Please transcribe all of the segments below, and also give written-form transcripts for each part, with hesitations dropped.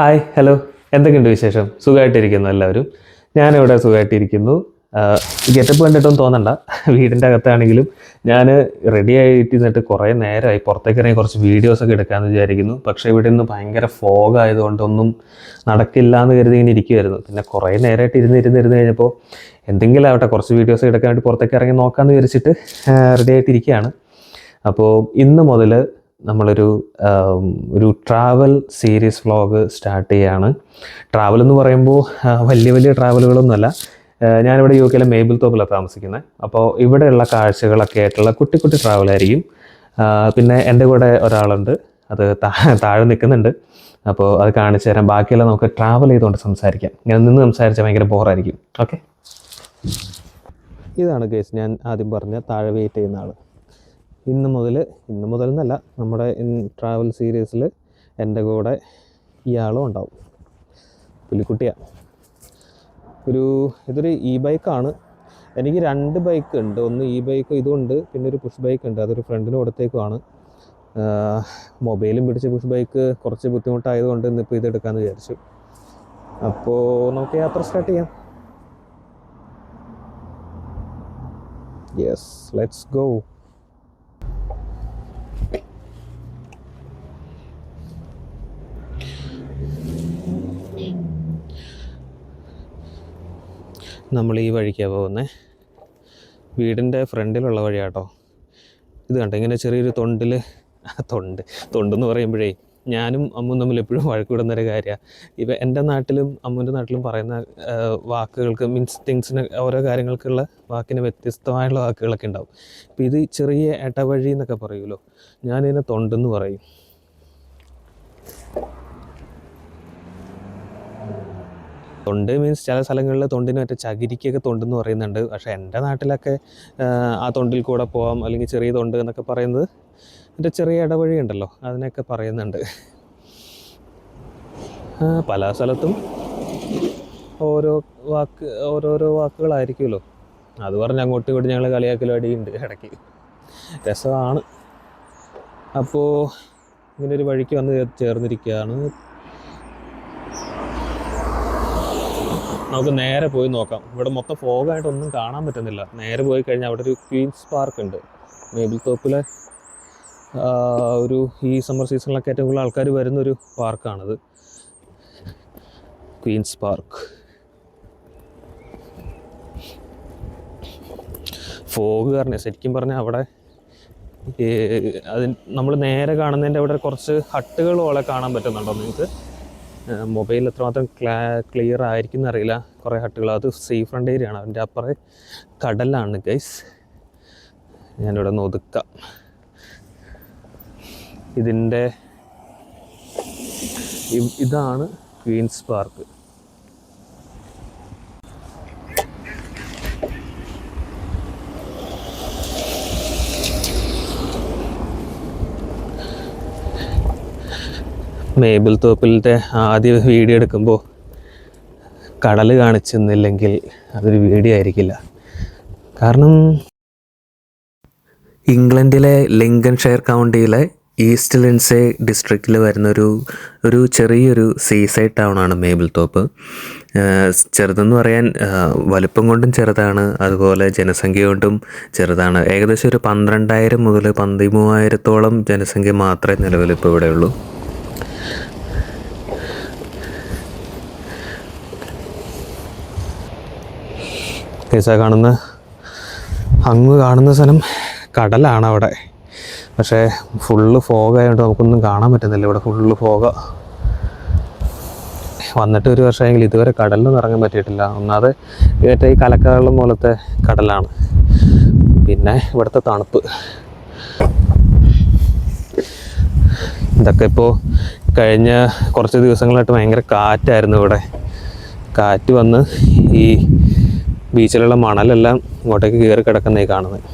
Hi hello എന്തൊക്കെയുണ്ട് വിശേഷം? സുഖമായിട്ടിരിക്കുന്നു എല്ലാവരും. ഞാനിവിടെ സുഖമായിട്ടിരിക്കുന്നു. ഗെറ്റപ്പ് കണ്ടിട്ടൊന്നും തോന്നണ്ട. വീടിൻ്റെ അകത്താണെങ്കിലും ഞാൻ റെഡി ആയിട്ടിരുന്നിട്ട് കുറേ നേരമായി പുറത്തേക്ക് ഇറങ്ങി കുറച്ച് വീഡിയോസൊക്കെ എടുക്കാമെന്ന് വിചാരിക്കുന്നു. പക്ഷേ ഇവിടെ നിന്ന് ഭയങ്കര ഫോഗ് ആയതുകൊണ്ടൊന്നും നടക്കില്ല എന്ന് കരുതി ഇങ്ങനെ ഇരിക്കുമായിരുന്നു. പിന്നെ കുറേ നേരമായിട്ട് ഇരുന്ന് കഴിഞ്ഞപ്പോൾ എന്തെങ്കിലും ആവട്ടെ കുറച്ച് വീഡിയോസ് എടുക്കാൻ വേണ്ടി പുറത്തേക്ക് ഇറങ്ങി നോക്കാമെന്ന് വിചാരിച്ചിട്ട് റെഡി ആയിട്ടിരിക്കുകയാണ്. അപ്പോൾ ഇന്ന് മുതൽ നമ്മളൊരു ഒരു ട്രാവൽ സീരീസ് വ്ളോഗ് സ്റ്റാർട്ട് ചെയ്യുകയാണ്. ട്രാവൽ എന്ന് പറയുമ്പോൾ വലിയ വലിയ ട്രാവലുകളൊന്നുമല്ല. ഞാനിവിടെ യു കെയിലെ മേബിൾ തോപ്പിലാണ് താമസിക്കുന്നത്. അപ്പോൾ ഇവിടെയുള്ള കാഴ്ചകളൊക്കെ ആയിട്ടുള്ള കുട്ടി കുട്ടി ട്രാവലായിരിക്കും. പിന്നെ എൻ്റെ കൂടെ ഒരാളുണ്ട്, അത് താഴെ നിൽക്കുന്നുണ്ട്. അപ്പോൾ അത് കാണിച്ചു തരാം. ബാക്കിയെല്ലാം നമുക്ക് ട്രാവൽ ചെയ്തുകൊണ്ട് സംസാരിക്കാം. ഞാൻ നിന്ന് സംസാരിച്ചാൽ ഭയങ്കര ബോറായിരിക്കും. ഓക്കെ, ഇതാണ് കേസ് ഞാൻ ആദ്യം പറഞ്ഞ താഴെ വെയിറ്റ് ചെയ്യുന്ന ആൾ. ഇന്ന് മുതൽ എന്നല്ല, നമ്മുടെ ട്രാവൽ സീരീസിൽ എൻ്റെ കൂടെ ഇയാളും ഉണ്ടാവും. പുലിക്കുട്ടിയാണ്. ഇതൊരു ഇ ബൈക്കാണ്. എനിക്ക് 2 ബൈക്ക് ഉണ്ട്. ഒന്ന് ഇ ബൈക്ക് ഇതുണ്ട്, പിന്നെ ഒരു പുഷ് ബൈക്ക് ഉണ്ട്. അതൊരു ഫ്രണ്ടിന് കൊടുത്തേക്കുമാണ്. മൊബൈലും പിടിച്ച് പുഷ് ബൈക്ക് കുറച്ച് ബുദ്ധിമുട്ടായതുകൊണ്ട് ഇന്നിപ്പോൾ ഇതെടുക്കാമെന്ന് വിചാരിച്ചു. അപ്പോൾ നമുക്ക് യാത്ര സ്റ്റാർട്ട് ചെയ്യാം. Yes, let's go. നമ്മൾ ഈ വഴിക്കാണ് പോകുന്നത്. വീടിൻ്റെ ഫ്രണ്ടിലുള്ള വഴിയാട്ടോ. ഇത് കണ്ടോ, ഇങ്ങനെ ചെറിയൊരു തൊണ്ടെന്ന് പറയുമ്പോഴേ ഞാനും അമ്മും തമ്മിൽ എപ്പോഴും വഴക്കിടുന്നൊരു കാര്യമാണ്. ഇപ്പം എൻ്റെ നാട്ടിലും അമ്മുൻ്റെ നാട്ടിലും പറയുന്ന വാക്കുകൾക്ക് തിങ്സിന് ഓരോ കാര്യങ്ങൾക്കുള്ള വാക്കിന് വ്യത്യസ്തമായുള്ള വാക്കുകളൊക്കെ ഉണ്ടാവും. ഇപ്പം ഇത് ചെറിയ ഇടവഴി എന്നൊക്കെ പറയുമല്ലോ, ഞാനിതിനെ തൊണ്ടെന്ന് പറയും. തൊണ്ട് മീൻസ് ചില സ്ഥലങ്ങളിൽ തൊണ്ടിന് മറ്റേ ചകിരിക്കൊക്കെ തൊണ്ടെന്ന് പറയുന്നുണ്ട്. പക്ഷേ എൻ്റെ നാട്ടിലൊക്കെ ആ തൊണ്ടിൽ കൂടെ പോകാം, അല്ലെങ്കിൽ ചെറിയ തൊണ്ട് എന്നൊക്കെ പറയുന്നത് എൻ്റെ ചെറിയ ഇടവഴി ഉണ്ടല്ലോ അതിനൊക്കെ പറയുന്നുണ്ട്. പല സ്ഥലത്തും ഓരോരോ വാക്കുകളായിരിക്കുമല്ലോ. അത് പറഞ്ഞ് അങ്ങോട്ടും ഇങ്ങോട്ടും ഞങ്ങൾ കളിയാക്കലും അടിയുണ്ട് ഇടയ്ക്ക്. രസമാണ്. അപ്പോൾ ഇങ്ങനൊരു വഴിക്ക് വന്ന് ചേർന്നിരിക്കുകയാണ്. നമുക്ക് നേരെ പോയി നോക്കാം. ഇവിടെ മൊത്തം ഫോഗായിട്ടൊന്നും കാണാൻ പറ്റുന്നില്ല. നേരെ പോയി കഴിഞ്ഞാൽ അവിടെ ഒരു ക്വീൻസ് പാർക്ക് ഉണ്ട്. മേബിൾ തോപ്പിലെ ഈ സമ്മർ സീസണിലൊക്കെ ഏറ്റവും കൂടുതൽ ആൾക്കാർ വരുന്നൊരു പാർക്കാണത്, ക്വീൻസ് പാർക്ക്. ഫോഗ് കാരണം ശരിക്കും പറഞ്ഞാൽ അവിടെ നമ്മൾ നേരെ കാണുന്നതിൻ്റെ അവിടെ കുറച്ച് ഹട്ടുകൾ പോലെ കാണാൻ പറ്റുന്നുണ്ടോ നിങ്ങൾക്ക്? മൊബൈൽ എത്രമാത്രം ക്ലിയർ ആയിരിക്കും എന്നറിയില്ല. കുറേ ഹട്ടുകൾ, അത് സീ ഫ്രണ്ട് ഏരിയ ആണ്. അതിൻ്റെ അപ്പുറം കടലാണ് ഗൈസ്. ഞാനിവിടെ ഒന്ന് ഒതുക്കാം. ഇതാണ് ക്വീൻസ് പാർക്ക്. മേബിൾ തോപ്പിലത്തെ ആദ്യ വീഡിയോ എടുക്കുമ്പോൾ കടൽ കാണിച്ചെന്നില്ലെങ്കിൽ അതൊരു വീഡിയോ ആയിരിക്കില്ല. കാരണം ഇംഗ്ലണ്ടിലെ ലിങ്കൺഷെയർ കൗണ്ടിയിലെ ഈസ്റ്റ് ലിൻഡ്സേ ഡിസ്ട്രിക്റ്റിൽ വരുന്നൊരു ചെറിയൊരു സീസൈഡ് ടൗണാണ് മേബിൾ തോപ്പ്. ചെറുതെന്ന് പറയാൻ വലുപ്പം കൊണ്ടും ചെറുതാണ്, അതുപോലെ ജനസംഖ്യ കൊണ്ടും ചെറുതാണ്. ഏകദേശം ഒരു 12,000 മുതൽ 13,000-ഓളം ജനസംഖ്യ മാത്രമേ നിലവിലിപ്പോൾ ഇവിടെയുള്ളൂ. അങ്ങ് കാണുന്ന സ്ഥലം കടലാണ് അവിടെ. പക്ഷേ ഫുള്ള് ഫോഗായതുകൊണ്ട് നമുക്കൊന്നും കാണാൻ പറ്റുന്നില്ല. ഇവിടെ ഫുള്ള് ഫോഗ. വന്നിട്ട് ഒരു വർഷമെങ്കിലും ഇതുവരെ കടലിൽ ഇറങ്ങാൻ പറ്റിയിട്ടില്ല. ഒന്നാമത് ഏറ്റവും ഈ കലക്കവെള്ളം പോലത്തെ കടലാണ്, പിന്നെ ഇവിടുത്തെ തണുപ്പ്. ഇതൊക്കെ ഇപ്പോൾ കഴിഞ്ഞ കുറച്ച് ദിവസങ്ങളായിട്ട് ഭയങ്കര കാറ്റായിരുന്നു ഇവിടെ. കാറ്റ് വന്ന് ഈ ബീച്ചിലുള്ള മണലെല്ലാം ഇങ്ങോട്ടേക്ക് കയറി കിടക്കുന്നതായി കാണുന്നത്.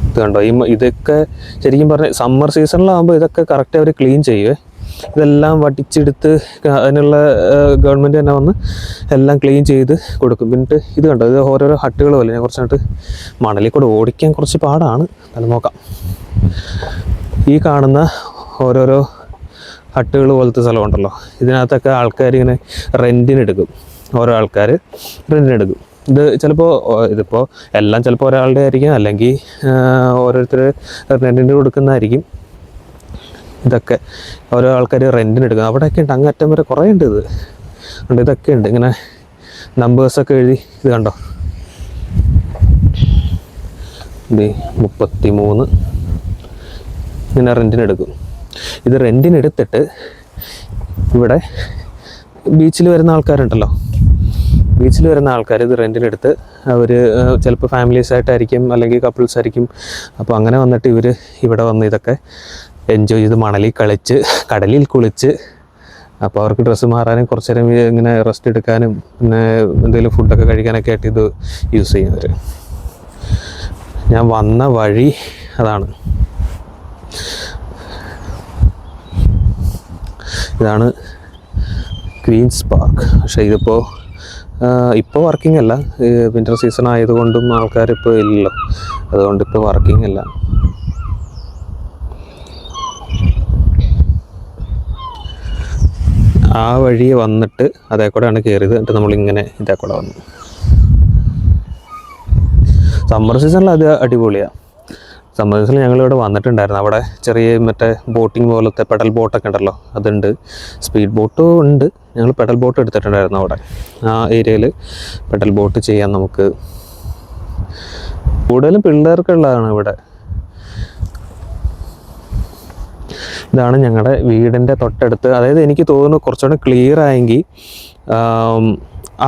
ഇത് കണ്ടോ, ഇതൊക്കെ ശരിക്കും പറഞ്ഞാൽ സമ്മർ സീസണിലാകുമ്പോൾ ഇതൊക്കെ കറക്റ്റ് അവർ ക്ലീൻ ചെയ്യുമേ. ഇതെല്ലാം വടിച്ചെടുത്ത് അതിനുള്ള ഗവൺമെൻറ് തന്നെ വന്ന് എല്ലാം ക്ലീൻ ചെയ്ത് കൊടുക്കും. എന്നിട്ട് ഇത് കണ്ടോ, ഇത് ഓരോരോ ഹട്ടുകൾ പോലെ. ഞാൻ കുറച്ചായിട്ട് മണലിൽ കൂടെ ഓടിക്കാൻ കുറച്ച് പാടാണ്, അത് നോക്കാം. ഈ കാണുന്ന ഓരോരോ ഹട്ടുകൾ പോലത്തെ സ്ഥലമുണ്ടല്ലോ, ഇതിനകത്തൊക്കെ ആൾക്കാർ ഇങ്ങനെ റെൻറ്റിനെടുക്കും. ഓരോ ആൾക്കാർ റെൻറ്റിനെടുക്കും. ഇത് ചിലപ്പോൾ ഇതിപ്പോൾ എല്ലാം ചിലപ്പോൾ ഒരാളുടെ ആയിരിക്കും, അല്ലെങ്കിൽ ഓരോരുത്തർ റെൻറ്റിന് കൊടുക്കുന്നതായിരിക്കും. ഇതൊക്കെ ഓരോ ആൾക്കാർ റെൻറ്റിനെടുക്കും. അവിടെയൊക്കെ ഉണ്ട്, അങ്ങറ്റം വരെ കുറേ ഉണ്ട്. ഇത് ഉണ്ട്, ഇതൊക്കെ ഉണ്ട് ഇങ്ങനെ നമ്പേഴ്സൊക്കെ എഴുതി. ഇത് കണ്ടോ, 33 ഇങ്ങനെ റെൻറ്റിനെടുക്കും. ഇത് റെൻറ്റിനെടുത്തിട്ട് ഇവിടെ ബീച്ചിൽ വരുന്ന ആൾക്കാരുണ്ടല്ലോ, ബീച്ചിൽ വരുന്ന ആൾക്കാർ ഇത് റെൻറ്റിനെടുത്ത് അവർ ചിലപ്പോൾ ഫാമിലീസായിട്ടായിരിക്കും, അല്ലെങ്കിൽ കപ്പിൾസ് ആയിരിക്കും. അപ്പോൾ അങ്ങനെ വന്നിട്ട് ഇവർ ഇവിടെ വന്ന് ഇതൊക്കെ എൻജോയ് ചെയ്ത് മണലിൽ കളിച്ച് കടലിൽ കുളിച്ച്, അപ്പോൾ അവർക്ക് ഡ്രസ്സ് മാറാനും കുറച്ച് നേരം ഇങ്ങനെ റെസ്റ്റ് എടുക്കാനും പിന്നെ എന്തെങ്കിലും ഫുഡൊക്കെ കഴിക്കാനൊക്കെ ആയിട്ട് ഇത് യൂസ് ചെയ്യും അവർ. ഞാൻ വന്ന വഴി അതാണ്. ഇതാണ് ക്വീൻസ് പാർക്ക്. പക്ഷേ ഇതിപ്പോൾ വർക്കിംഗ് അല്ല. വിൻ്റർ സീസൺ ആയതുകൊണ്ടും ആൾക്കാരിപ്പോൾ ഇല്ലല്ലോ, അതുകൊണ്ട് ഇപ്പോൾ വർക്കിംഗ് അല്ല. ആ വഴി വന്നിട്ട് അതേ കൂടെയാണ് കയറിയത്. എന്നിട്ട് നമ്മളിങ്ങനെ ഇതേ കൂടെ വന്നു. സമ്മർ സീസണിൽ അത് അടിപൊളിയാണ്. സമ്മർ സീസണിൽ ഞങ്ങളിവിടെ വന്നിട്ടുണ്ടായിരുന്നു. അവിടെ ചെറിയ മറ്റേ ബോട്ടിങ് പോലത്തെ പെഡൽ ബോട്ടൊക്കെ ഉണ്ടല്ലോ, അതുണ്ട്. സ്പീഡ് ബോട്ടും ഉണ്ട്. ഞങ്ങൾ പെഡൽ ബോട്ട് എടുത്തിട്ടുണ്ടായിരുന്നു അവിടെ. ആ ഏരിയയിൽ പെഡൽ ബോട്ട് ചെയ്യാൻ നമുക്ക്. കൂടുതലും പിള്ളേർക്കുള്ളതാണ് ഇവിടെ. ഇതാണ് ഞങ്ങളുടെ വീടിൻ്റെ തൊട്ടടുത്ത്. അതായത് എനിക്ക് തോന്നുന്നു കുറച്ചുകൂടെ ക്ലിയർ ആയെങ്കിൽ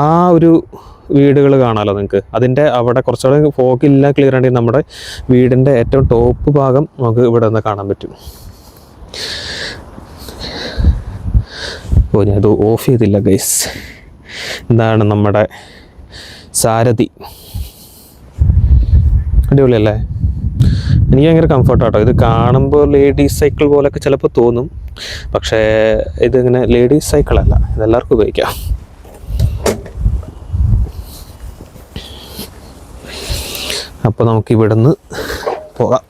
ആ ഒരു വീടുകൾ കാണാമല്ലോ നിങ്ങൾക്ക്. അതിൻ്റെ അവിടെ കുറച്ചുകൂടെ ഫോഗില്ല, ക്ലിയർ ആണെങ്കിൽ നമ്മുടെ വീടിൻ്റെ ഏറ്റവും ടോപ്പ് ഭാഗം നമുക്ക് ഇവിടെ നിന്ന് കാണാൻ പറ്റും. ഓ, ഞാനത് ഓഫ് ചെയ്തില്ല ഗൈസ്. എന്താണ് നമ്മുടെ സാരഥി, അടിപൊളിയല്ലേ? എനിക്ക് ഭയങ്കര കംഫർട്ടാട്ടോ. ഇത് കാണുമ്പോൾ ലേഡീസ് സൈക്കിൾ പോലൊക്കെ ചിലപ്പോൾ തോന്നും, പക്ഷേ ഇതിങ്ങനെ ലേഡീസ് സൈക്കിളല്ല, ഇതെല്ലാവർക്കും ഉപയോഗിക്കാം. അപ്പോൾ നമുക്ക് ഇവിടുന്ന് പോകാം.